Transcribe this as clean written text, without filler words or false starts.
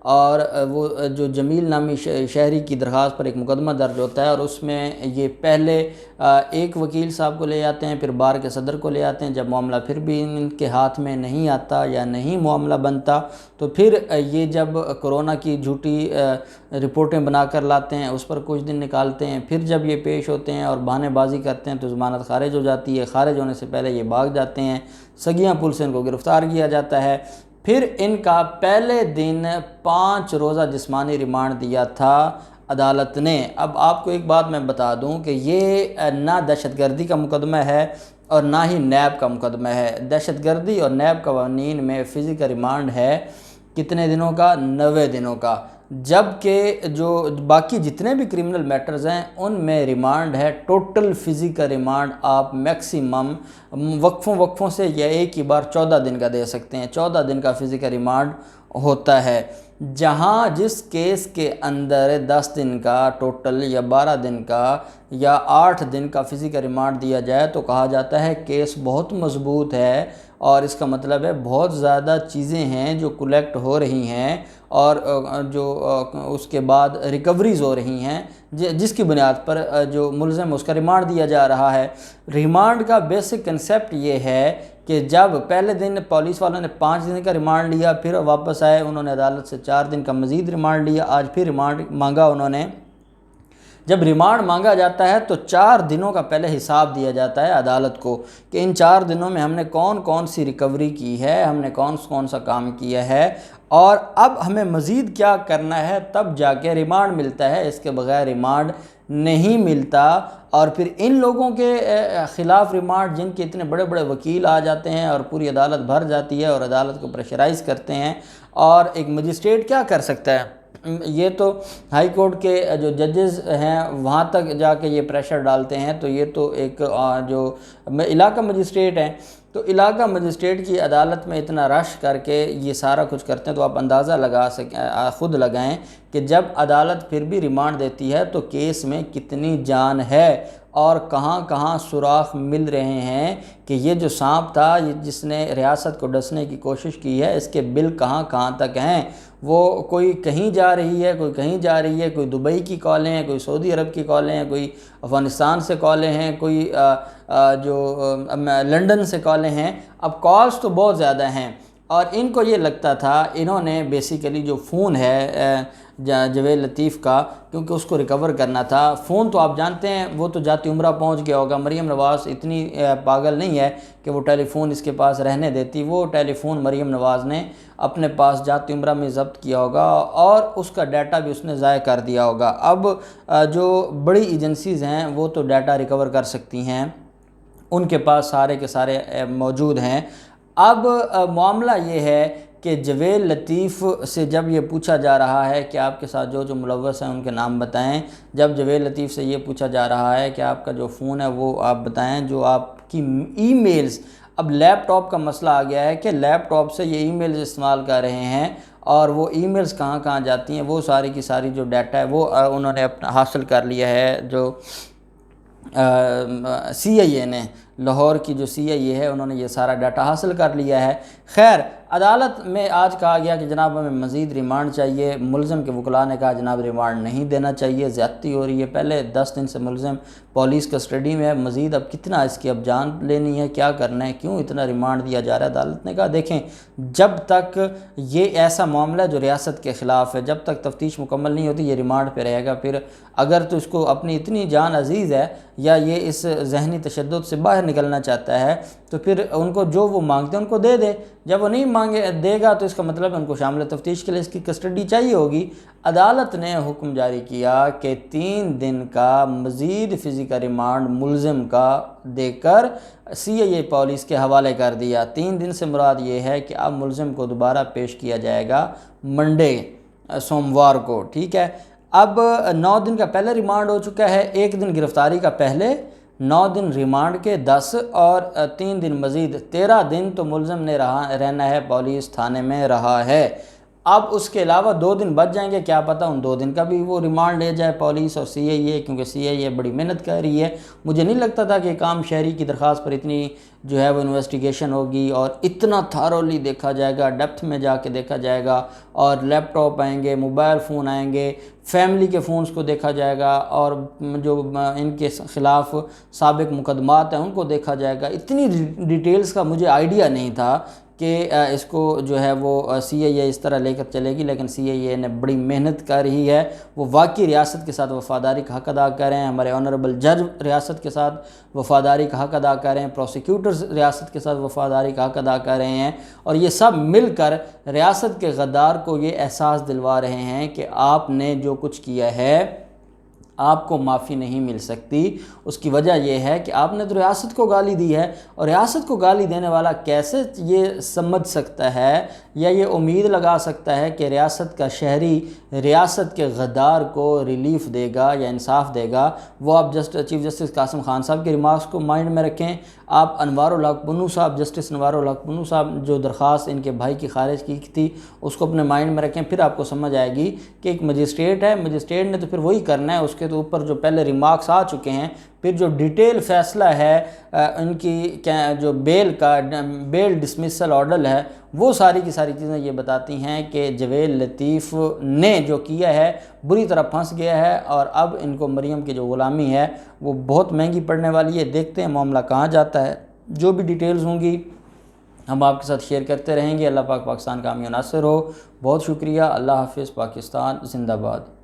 اور وہ جو جمیل نامی شہری کی درخواست پر ایک مقدمہ درج ہوتا ہے، اور اس میں یہ پہلے ایک وکیل صاحب کو لے آتے ہیں، پھر بار کے صدر کو لے آتے ہیں۔ جب معاملہ پھر بھی ان کے ہاتھ میں نہیں آتا یا نہیں معاملہ بنتا تو پھر یہ جب کرونا کی جھوٹی رپورٹیں بنا کر لاتے ہیں، اس پر کچھ دن نکالتے ہیں، پھر جب یہ پیش ہوتے ہیں اور بہانے بازی کرتے ہیں تو ضمانت خارج ہو جاتی ہے۔ خارج ہونے سے پہلے یہ بھاگ جاتے ہیں، سگیاں پل سے ان کو گرفتار کیا جاتا ہے۔ پھر ان کا پہلے دن 5 روزہ جسمانی ریمانڈ دیا تھا عدالت نے۔ اب آپ کو ایک بات میں بتا دوں کہ یہ نہ دہشت گردی کا مقدمہ ہے اور نہ ہی نیب کا مقدمہ ہے۔ دہشت گردی اور نیب قوانین میں فزیکل ریمانڈ ہے کتنے دنوں کا؟ 90 دنوں کا، جبکہ جو باقی جتنے بھی کرمنل میٹرز ہیں ان میں ریمانڈ ہے ٹوٹل فزیکل ریمانڈ آپ میکسیمم وقفوں سے یا ایک ہی بار 14 دن کا دے سکتے ہیں۔ 14 دن کا فزیکل ریمانڈ ہوتا ہے، جہاں جس کیس کے اندر 10 دن کا ٹوٹل یا 12 دن کا یا 8 دن کا فزیکل ریمانڈ دیا جائے تو کہا جاتا ہے کیس بہت مضبوط ہے، اور اس کا مطلب ہے بہت زیادہ چیزیں ہیں جو کلیکٹ ہو رہی ہیں اور جو اس کے بعد ریکوریز ہو رہی ہیں، جس کی بنیاد پر جو ملزم اس کا ریمانڈ دیا جا رہا ہے۔ ریمانڈ کا بیسک کنسیپٹ یہ ہے کہ جب پہلے دن پولیس والوں نے 5 دن کا ریمانڈ لیا، پھر واپس آئے، انہوں نے عدالت سے 4 دن کا مزید ریمانڈ لیا، آج پھر ریمانڈ مانگا انہوں نے۔ جب ریمانڈ مانگا جاتا ہے تو 4 دنوں کا پہلے حساب دیا جاتا ہے عدالت کو کہ ان 4 دنوں میں ہم نے کون سی ریکوری کی ہے، ہم نے کون سا کام کیا ہے، اور اب ہمیں مزید کیا کرنا ہے، تب جا کے ریمانڈ ملتا ہے، اس کے بغیر ریمانڈ نہیں ملتا۔ اور پھر ان لوگوں کے خلاف ریمانڈ جن کے اتنے بڑے بڑے وکیل آ جاتے ہیں اور پوری عدالت بھر جاتی ہے اور عدالت کو پریشرائز کرتے ہیں، اور ایک مجسٹریٹ کیا کر سکتا ہے؟ یہ تو ہائی کورٹ کے جو ججز ہیں وہاں تک جا کے یہ پریشر ڈالتے ہیں، تو یہ تو ایک جو علاقہ مجسٹریٹ ہیں، تو علاقہ مجسٹریٹ کی عدالت میں اتنا رش کر کے یہ سارا کچھ کرتے ہیں، تو آپ اندازہ خود لگائیں کہ جب عدالت پھر بھی ریمانڈ دیتی ہے تو کیس میں کتنی جان ہے اور کہاں کہاں سوراخ مل رہے ہیں کہ یہ جو سانپ تھا جس نے ریاست کو ڈسنے کی کوشش کی ہے، اس کے بل کہاں کہاں تک ہیں۔ وہ کوئی کہیں جا رہی ہے، کوئی کہیں جا رہی ہے، کوئی دبئی کی کالیں ہیں، کوئی سعودی عرب کی کالیں ہیں، کوئی افغانستان سے کالیں ہیں، کوئی جو لنڈن سے کالیں ہیں۔ اب کالز تو بہت زیادہ ہیں، اور ان کو یہ لگتا تھا، انہوں نے بیسیکلی جو فون ہے جویل لطیف کا، کیونکہ اس کو ریکور کرنا تھا، فون تو آپ جانتے ہیں وہ تو جاتی عمرہ پہنچ گیا ہوگا۔ مریم نواز اتنی پاگل نہیں ہے کہ وہ ٹیلی فون اس کے پاس رہنے دیتی، وہ ٹیلی فون مریم نواز نے اپنے پاس جاتی عمرہ میں ضبط کیا ہوگا اور اس کا ڈیٹا بھی اس نے ضائع کر دیا ہوگا۔ اب جو بڑی ایجنسیز ہیں وہ تو ڈیٹا ریکور کر سکتی ہیں، ان کے پاس سارے کے سارے موجود ہیں۔ اب معاملہ یہ ہے کہ جویل لطیف سے جب یہ پوچھا جا رہا ہے کہ آپ کے ساتھ جو ملوث ہیں ان کے نام بتائیں، جب جویل لطیف سے یہ پوچھا جا رہا ہے کہ آپ کا جو فون ہے وہ آپ بتائیں، جو آپ کی ای میلز، اب لیپ ٹاپ کا مسئلہ آ گیا ہے کہ لیپ ٹاپ سے یہ ای میلز استعمال کر رہے ہیں، اور وہ ای میلز کہاں کہاں جاتی ہیں، وہ ساری کی ساری جو ڈیٹا ہے وہ انہوں نے اپنا حاصل کر لیا ہے۔ جو سی آئی اے نے، لاہور کی جو سی آئی اے ہے، انہوں نے یہ سارا ڈیٹا حاصل کر لیا ہے۔ خیر، عدالت میں آج کہا گیا کہ جناب ہمیں مزید ریمانڈ چاہیے۔ ملزم کے وکلاء نے کہا جناب ریمانڈ نہیں دینا چاہیے، زیادتی ہو رہی ہے، پہلے 10 دن سے ملزم پولیس کسٹڈی میں ہے، مزید اب کتنا اس کی اب جان لینی ہے، کیا کرنا ہے، کیوں اتنا ریمانڈ دیا جا رہا ہے؟ عدالت نے کہا دیکھیں، جب تک یہ ایسا معاملہ جو ریاست کے خلاف ہے، جب تک تفتیش مکمل نہیں ہوتی یہ ریمانڈ پہ رہے گا۔ پھر اگر تو اس کو اپنی اتنی جان عزیز ہے یا یہ اس ذہنی تشدد سے باہر نکلنا چاہتا ہے تو پھر ان کو جو وہ مانگتے ہیں ان کو دے دے۔ جب وہ نہیں دے گا تو اس کا مطلب ان کو شامل تفتیش کے لیے اس کی کسٹڈی چاہیے ہوگی۔ عدالت نے حکم جاری کیا کہ 3 دن کا مزید فزیکل ریمانڈ ملزم کا دے کر سی آئی اے پولیس کے حوالے کر دیا۔ 3 دن سے مراد یہ ہے کہ اب ملزم کو دوبارہ پیش کیا جائے گا منڈے، سوموار کو، ٹھیک ہے۔ اب 9 دن کا پہلے ریمانڈ ہو چکا ہے، 1 دن گرفتاری کا پہلے، 9 دن ریمانڈ کے 10 اور 3 دن مزید، 13 دن تو ملزم نے رہنا ہے، پولیس تھانے میں رہا ہے۔ اب اس کے علاوہ 2 دن بچ جائیں گے، کیا پتہ ان 2 دن کا بھی وہ ریمانڈ لے جائے پولیس اور سی آئی اے، کیونکہ سی آئی اے بڑی محنت کر رہی ہے۔ مجھے نہیں لگتا تھا کہ ایک عام شہری کی درخواست پر اتنی جو ہے وہ انویسٹیگیشن ہوگی اور اتنا تھارولی دیکھا جائے گا، ڈیپتھ میں جا کے دیکھا جائے گا، اور لیپ ٹاپ آئیں گے، موبائل فون آئیں گے، فیملی کے فونز کو دیکھا جائے گا، اور جو ان کے خلاف سابق مقدمات ہیں ان کو دیکھا جائے گا۔ اتنی ڈیٹیلز کا مجھے آئیڈیا نہیں تھا کہ اس کو جو ہے وہ سی آئی اے اس طرح لے کر چلے گی، لیکن سی آئی اے نے بڑی محنت کر رہی ہے۔ وہ واقعی ریاست کے ساتھ وفاداری کا حق ادا کر رہے ہیں، ہمارے آنریبل جج ریاست کے ساتھ وفاداری کا حق ادا کر رہے ہیں، پروسیکیوٹرز ریاست کے ساتھ وفاداری کا حق ادا کر رہے ہیں، اور یہ سب مل کر ریاست کے غدار کو یہ احساس دلوا رہے ہیں کہ آپ نے جو کچھ کیا ہے آپ کو معافی نہیں مل سکتی۔ اس کی وجہ یہ ہے کہ آپ نے تو ریاست کو گالی دی ہے، اور ریاست کو گالی دینے والا کیسے یہ سمجھ سکتا ہے یا یہ امید لگا سکتا ہے کہ ریاست کا شہری ریاست کے غدار کو ریلیف دے گا یا انصاف دے گا؟ وہ آپ چیف جسٹس قاسم خان صاحب کے ریمارکس کو مائنڈ میں رکھیں۔ آپ انوار الحق پنو صاحب، جسٹس انوار الحق پنو صاحب جو درخواست ان کے بھائی کی خارج کی تھی اس کو اپنے مائنڈ میں رکھیں، پھر آپ کو سمجھ آئے گی کہ ایک مجسٹریٹ ہے، مجسٹریٹ نے تو پھر وہی کرنا ہے، اس کے تو اوپر جو پہلے ریمارکس آ چکے ہیں، پھر جو ڈیٹیل فیصلہ ہے ان کی جو بیل ڈسمسل آرڈر ہے، وہ ساری کی ساری چیزیں یہ بتاتی ہیں کہ جویل لطیف نے جو کیا ہے بری طرح پھنس گیا ہے، اور اب ان کو مریم کی جو غلامی ہے وہ بہت مہنگی پڑنے والی ہے۔ دیکھتے ہیں معاملہ کہاں جاتا ہے، جو بھی ڈیٹیلز ہوں گی ہم آپ کے ساتھ شیئر کرتے رہیں گے۔ اللہ پاک پاکستان کا حامی و ناصر ہو۔ بہت شکریہ۔ اللہ حافظ۔ پاکستان زندہ باد۔